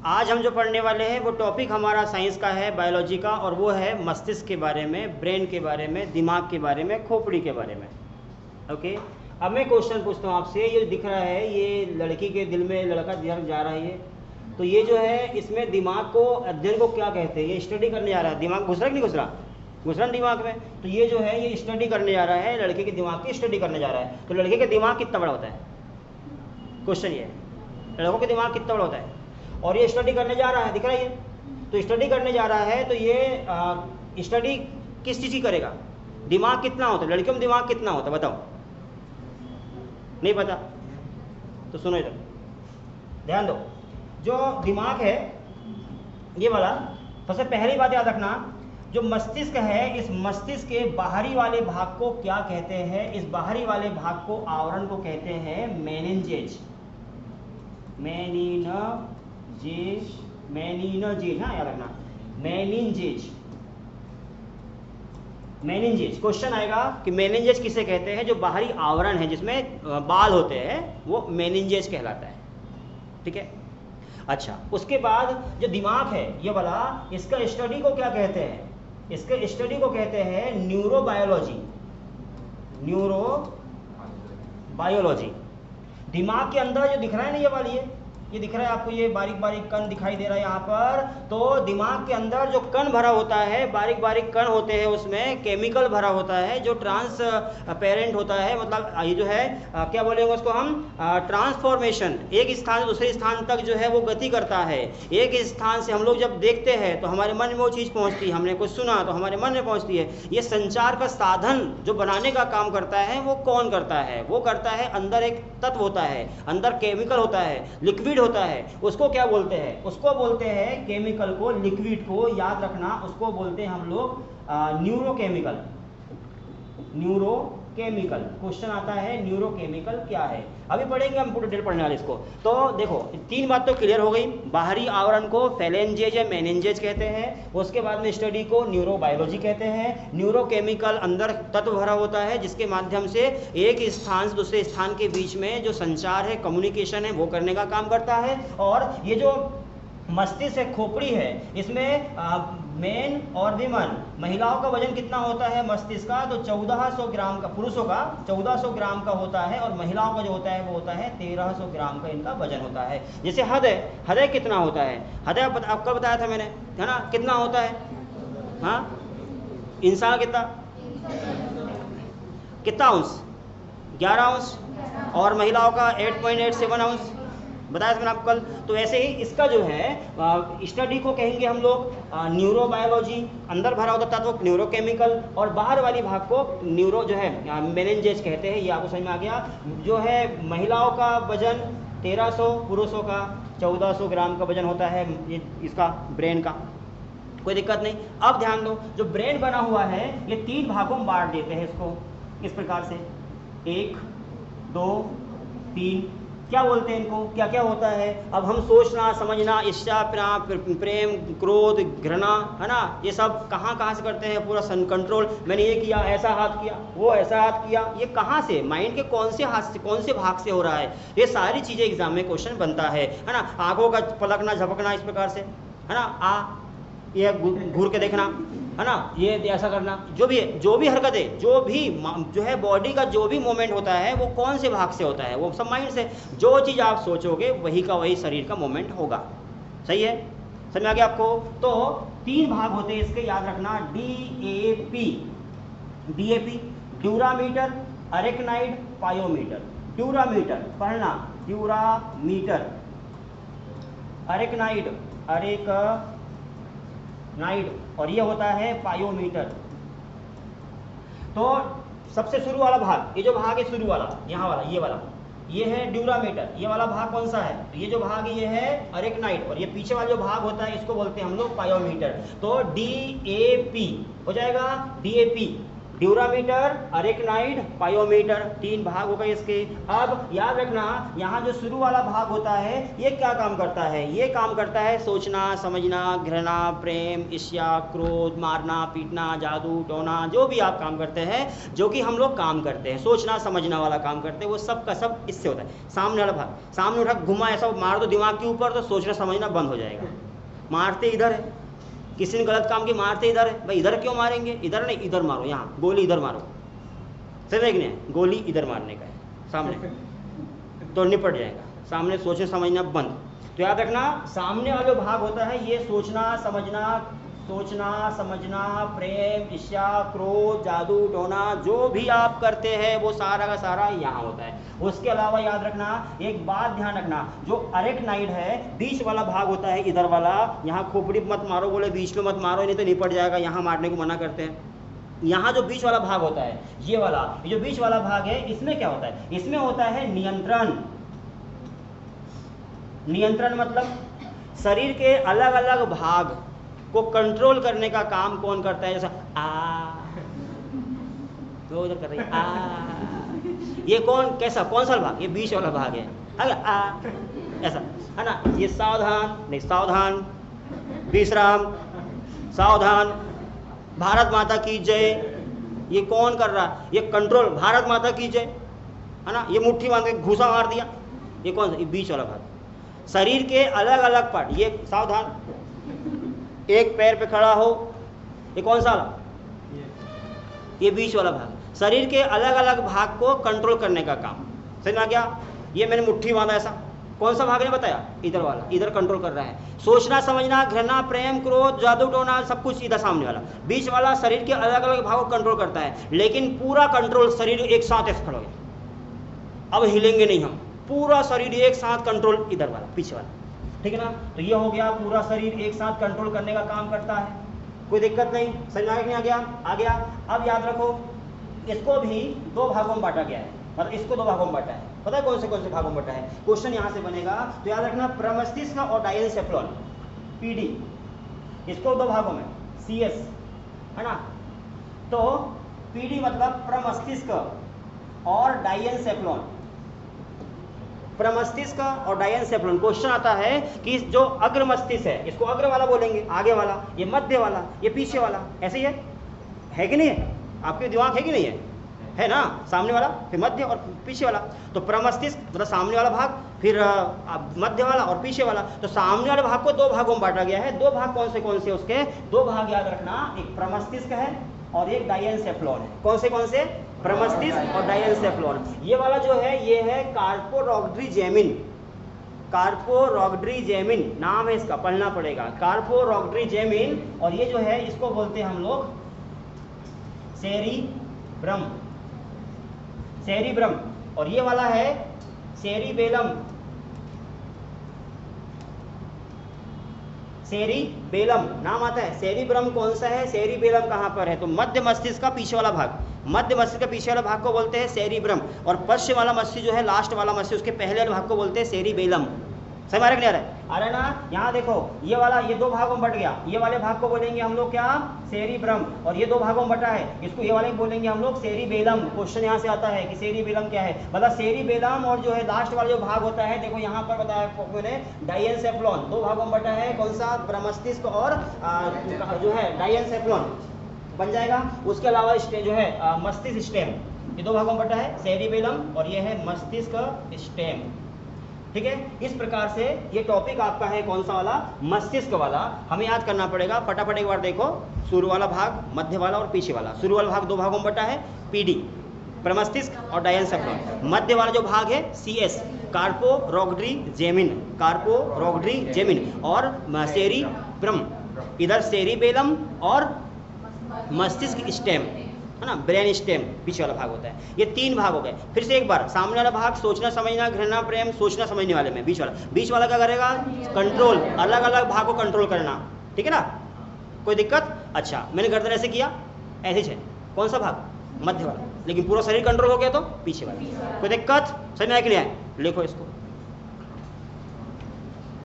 आज हम जो पढ़ने वाले हैं वो टॉपिक हमारा साइंस का है, बायोलॉजी का, और वो है मस्तिष्क के बारे में, ब्रेन के बारे में, दिमाग के बारे में, खोपड़ी के बारे में। ओके, अब मैं क्वेश्चन पूछता हूँ आपसे। ये दिख रहा है, ये लड़की के दिल में लड़का जा रहा है, ये तो ये जो है इसमें दिमाग को, अध्ययन को क्या कहते हैं? ये स्टडी करने जा रहा है। दिमाग घुस रहा है कि नहीं घुस रहा? घुस रहा दिमाग में। तो ये जो है ये स्टडी करने जा रहा है, लड़के के दिमाग की स्टडी करने जा रहा है। तो लड़के का दिमाग कितना बड़ा होता है? क्वेश्चन ये है, लड़कों के दिमाग कितना बड़ा होता है? और ये स्टडी करने जा रहा है, दिख रहा है ये? तो स्टडी करने जा रहा है, तो ये स्टडी किस चीज़ की करेगा? दिमाग कितना होता है? लड़कियों में दिमाग कितना होता है बताओ? नहीं पता? तो सुनो इधर, ध्यान दो। जो दिमाग है ये वाला, सबसे पहली बात याद रखना, जो मस्तिष्क है, इस मस्तिष्क के बाहरी वाले भाग को क्या कहते हैं? इस बाहरी वाले भाग को, आवरण को कहते हैं मेनिनजेज। मेनिनजेज, हाँ याद रखना, मेनिनजेज। मेनिनजेज क्वेश्चन आएगा कि मेनिनजेज किसे कहते हैं? जो बाहरी आवरण है जिसमें बाल होते हैं वो मेनिनजेज कहलाता है। ठीक है, अच्छा, उसके बाद जो दिमाग है ये वाला, इसका स्टडी को क्या कहते हैं? इसके स्टडी को कहते हैं न्यूरोबायोलॉजी। न्यूरोबायोलॉजी। दिमाग के अंदर जो दिख रहा है ना, ये वाली ये दिख रहा है आपको, ये बारीक बारीक कण दिखाई दे रहा है यहाँ पर। तो दिमाग के अंदर जो कण भरा होता है, बारीक बारीक कण होते हैं, उसमें केमिकल भरा होता है जो ट्रांसपेरेंट होता है। मतलब ये जो है क्या बोलेंगे उसको हम? ट्रांसफॉर्मेशन। एक स्थान से दूसरे स्थान तक जो है वो गति करता है। एक स्थान से हम लोग जब देखते हैं तो हमारे मन में वो चीज़ पहुँचती है, हमने कुछ सुना तो हमारे मन में पहुँचती है। ये संचार का साधन जो बनाने का काम करता है वो कौन करता है? वो करता है, अंदर एक तत्व होता है, अंदर केमिकल होता है, लिक्विड होता है। उसको क्या बोलते हैं? उसको बोलते हैं, केमिकल को, लिक्विड को याद रखना, उसको बोलते हैं हम लोग न्यूरोकेमिकल। न्यूरोकेमिकल क्वेश्चन आता है, न्यूरोकेमिकल क्या है? अभी पढ़ेंगे हम, पूरे डिटेल पढ़ने वाले इसको। तो देखो, तीन बात तो क्लियर हो गई। बाहरी आवरण को फेलेंजेज या मेनिनजेज कहते हैं। उसके बाद में स्टडी को न्यूरोबायोलॉजी कहते हैं। न्यूरोकेमिकल, अंदर तत्व भरा होता है जिसके माध्यम से एक स्थान से दूसरे स्थान के बीच में जो संचार है, कम्युनिकेशन है, वो करने का काम करता है। और ये जो मस्तिष्क है, खोपड़ी है, इसमें मेन और विमन, महिलाओं का वजन कितना होता है मस्तिष्क का? तो 1400 ग्राम का, पुरुषों का 1400 ग्राम का होता है, और महिलाओं का जो होता है वो होता है 1300 ग्राम का इनका वजन होता है। जैसे हृदय कितना होता है? हृदय आपको बताया था मैंने, है ना? कितना होता है? हाँ, इंसान कितना अंश? 11 अंश। और महिलाओं का 8.87 अंश बताया था मैंने आपको कल। तो ऐसे ही इसका जो है स्टडी को कहेंगे हम लोग न्यूरोबायोलॉजी। अंदर भरा होता तत्व न्यूरोकेमिकल, और बाहर वाली भाग को न्यूरो जो है मेनिनजेज कहते हैं। ये आपको समझ में आ गया। जो है महिलाओं का वजन 1300, पुरुषों का 1400 ग्राम का वजन होता है ये इसका, ब्रेन का। कोई दिक्कत नहीं। अब ध्यान दो, जो ब्रेन बना हुआ है ये 3 भागों में बांट देते हैं इसको इस प्रकार से, 1, 2, 3। क्या बोलते हैं इनको? क्या क्या होता है? अब हम सोचना, समझना, इच्छा, प्रेम, क्रोध, घृणा, है ना, ये सब कहाँ से करते हैं? पूरा कंट्रोल। मैंने ये किया, ऐसा हाथ किया, वो ऐसा हाथ किया, ये कहाँ से? माइंड के कौन से हाथ से, कौन से भाग से हो रहा है? ये सारी चीज़ें एग्जाम में क्वेश्चन बनता है ना। आंखों का पलकना, झपकना, इस प्रकार से, है ना, ये घूर के देखना, है ना, ये ऐसा करना, जो भी हरकत है, जो भी जो है बॉडी का जो भी मूवमेंट होता है वो कौन से भाग से होता है? वो सब माइंड से। जो चीज़ आप सोचोगे वही का वही शरीर का मूवमेंट होगा। सही है? समझ में आ गया आपको? तो 3 भाग होते हैं इसके, याद रखना। DAP, dura mater, arachnoid, pia mater. Dura mater पढ़ना, ड्यूरामीटर, अरेक्नाइड, और ये होता है पायोमीटर। तो सबसे शुरू वाला भाग, ये जो भाग है शुरू वाला, यहाँ वाला, ये वाला, ये है ड्यूरामीटर। ये वाला भाग कौन सा है? तो ये जो भाग है ये है अरेक्नाइड, और ये पीछे वाला जो भाग होता है इसको बोलते हैं हम लोग पायोमीटर। तो DAP हो जाएगा, DAP ड्यूरामीटर, अरेक्नाइड, पायोमीटर, 3 भाग हो गए इसके। अब याद रखना यहाँ जो शुरू वाला भाग होता है ये क्या काम करता है, ये काम करता है सोचना, समझना, घृणा, प्रेम, ईर्ष्या, क्रोध, मारना, पीटना, जादू टोना, जो भी आप काम करते हैं, जो कि हम लोग काम करते हैं, सोचना समझना वाला काम करते हैं, वो सब का सब इससे होता है। सामने वाला भाग, सामने उठा घुमा ऐसा मार दो दिमाग के ऊपर तो सोचना समझना बंद हो जाएगा। मारते इधर है, किसी ने गलत काम की, मारते इधर है, भाई इधर क्यों मारेंगे, इधर नहीं इधर मारो, यहाँ गोली इधर मारो, समझ गए, गोली इधर मारने का है सामने, तो निपट जाएगा। सामने सोचना समझना बंद। तो याद रखना सामने वाला भाग होता है ये सोचना समझना, प्रेम, ईर्ष्या, क्रोध, जादू टोना, जो भी आप करते हैं वो सारा का सारा यहाँ होता है। उसके अलावा याद रखना एक बात ध्यान रखना, जो अरेक्नाइड है बीच वाला भाग होता है इधर वाला, यहाँ खोपड़ी मत मारो बोले बीच में मत मारो नहीं तो निपट जाएगा, यहाँ मारने को मना करते हैं। यहाँ जो बीच वाला भाग होता है ये वाला, ये जो बीच वाला भाग है इसमें क्या होता है, इसमें होता है नियंत्रण। नियंत्रण मतलब शरीर के अलग अलग भाग को कंट्रोल करने का काम कौन करता है, जैसा तो उधर कर रही है ये कौन कैसा कौन सा भाग, ये बीच वाला भाग है, ऐसा है ना, ये सावधान नहीं सावधान, विश्राम, सावधान, भारत माता की जय, ये कौन कर रहा है, ये कंट्रोल, भारत माता की जय, है ना, ये मुट्ठी बांध के घूसा मार दिया, ये कौन सा, ये बीच वाला भाग। शरीर के अलग अलग पार्ट, ये सावधान, एक पैर पे खड़ा हो, ये कौन सा वाला, ये बीच वाला भाग। शरीर के अलग अलग भाग को कंट्रोल करने का काम, समझ में आ गया। ये मैंने मुट्ठी बांधा ऐसा, कौन सा भाग ने बताया, इधर वाला, इधर कंट्रोल कर रहा है। सोचना समझना, घृणा, प्रेम, क्रोध, जादू टोना, सब कुछ इधर सामने वाला। बीच वाला शरीर के अलग अलग भागों को कंट्रोल करता है, लेकिन पूरा कंट्रोल शरीर एक साथ ऐसे खड़ा हो गया, अब हिलेंगे नहीं हम, पूरा शरीर एक साथ कंट्रोल इधर वाला पीछे वाला, ठीक है ना। तो ये हो गया पूरा शरीर एक साथ कंट्रोल करने का काम करता है, कोई दिक्कत नहीं, समझ में आ गया। अब याद रखो इसको भी 2 भागों में बांटा गया है, मतलब इसको 2 भागों में बांटा है, पता है कौन से भागों में बांटा है, क्वेश्चन यहाँ से बनेगा। तो याद रखना प्रमस्तिष्क और डायनसेफ्लॉन पीडी, इसको 2 भागों में CS है ना। तो पीडी मतलब प्रमस्तिष्क और डायनसेफ्लॉन, प्रमस्तिष्क और डायनसेफ्लॉन। क्वेश्चन आता है कि जो अग्र मस्तिष्क है इसको अग्र वाला बोलेंगे, आगे वाला, ये मध्य वाला, ये पीछे वाला, ऐसे ही है कि नहीं है, आपके दिमाग है कि नहीं है ना, सामने वाला फिर मध्य और पीछे वाला। तो प्रमस्तिष्क मतलब सामने वाला भाग, फिर मध्य वाला और पीछे वाला। तो सामने वाले भाग को 2 भागों में बांटा गया है। 2 भाग कौन से उसके 2 भाग याद रखना, एक प्रमस्तिष्क है और एक डायनसेफ्लॉन है। कौन से प्रमस्तिष्क और डायनसेफ्लॉन। ये वाला जो है ये है कार्पोरॉक्ड्रिजेमिन, कार्पोरॉक्ड्रिजेमिन नाम है इसका, पढ़ना पड़ेगा कार्पोरॉक्ड्रिजेमिन। और ये जो है इसको बोलते हैं हम लोग सेरिब्रम, सेरिब्रम। और ये वाला है सेरिबेलम, सेरिबेलम नाम आता है। सेरिब्रम कौन सा है, सेरिबेलम कहाँ पर है, तो मध्य मस्तिष्क का पीछे वाला भाग, मध्य मस्तिष्क का पीछे वाला भाग को बोलते हैं सेरिब्रम। और पश्चिम वाला मस्तिष्क जो है लास्ट वाला मस्तिष्क, उसके पहले वाले भाग को बोलते हैं सेरिबेलम। समझ आ रहा है, आ रहा है ना। यहाँ देखो ये वाला, ये 2 भागों में बट गया, ये वाले भाग को बोलेंगे हम लोग क्या, सेरिब्रम। और ये 2 भागों में बटा है, इसको ये वाले बोलेंगे हम लोग सेरिबेलम। क्वेश्चन यहाँ से आता है कि सेरिबेलम क्या है, मतलब सेरिबेलम और जो है लास्ट वाला जो भाग होता है, देखो यहाँ पर बताया मैंने डायनसेफ्लॉन 2 भागों में बटा है, कौन सा, प्रमस्तिष्क और जो है डायनसेफ्लॉन बन जाएगा। उसके अलावा जो है मस्तिष्क स्टेम, ये 2 भागों में बटा है, सेरिबेलम और ये है मस्तिष्क स्टेम। ठीक है, इस प्रकार से ये टॉपिक आपका है कौन सा वाला, मस्तिष्क वाला। हमें याद करना पड़ेगा, फटाफट एक बार देखो, शुरू वाला भाग, मध्य वाला और पीछे वाला। शुरू वाला भाग 2 भागों में बटा है, पीडी प्रमस्तिष्क और डायनसेफ्लॉन। मध्य वाला जो भाग है CS कार्पोरॉक्ड्रिजेमिन, कार्पोरॉक्ड्रिजेमिन। और सेरिब्रम, इधर सेरिबेलम और मस्तिष्क स्टेम है ना, ब्रेन स्टेम पीछे वाला भाग होता है। ये 3 भाग हो गए। फिर से एक बार, सामने वाला भाग सोचना समझना, घृणा, प्रेम, सोचना समझने वाले में, बीच वाला क्या करेगा, कंट्रोल, अलग अलग भाग को कंट्रोल करना, ठीक है ना, कोई दिक्कत। अच्छा, मैंने गर्दन ऐसे किया, ऐसे है, कौन सा भाग, मध्य वाला, लेकिन पूरा शरीर कंट्रोल हो गया तो पीछे वाला, कोई दिक्कत, समझ में आया कि नहीं आया, लिखो इसको।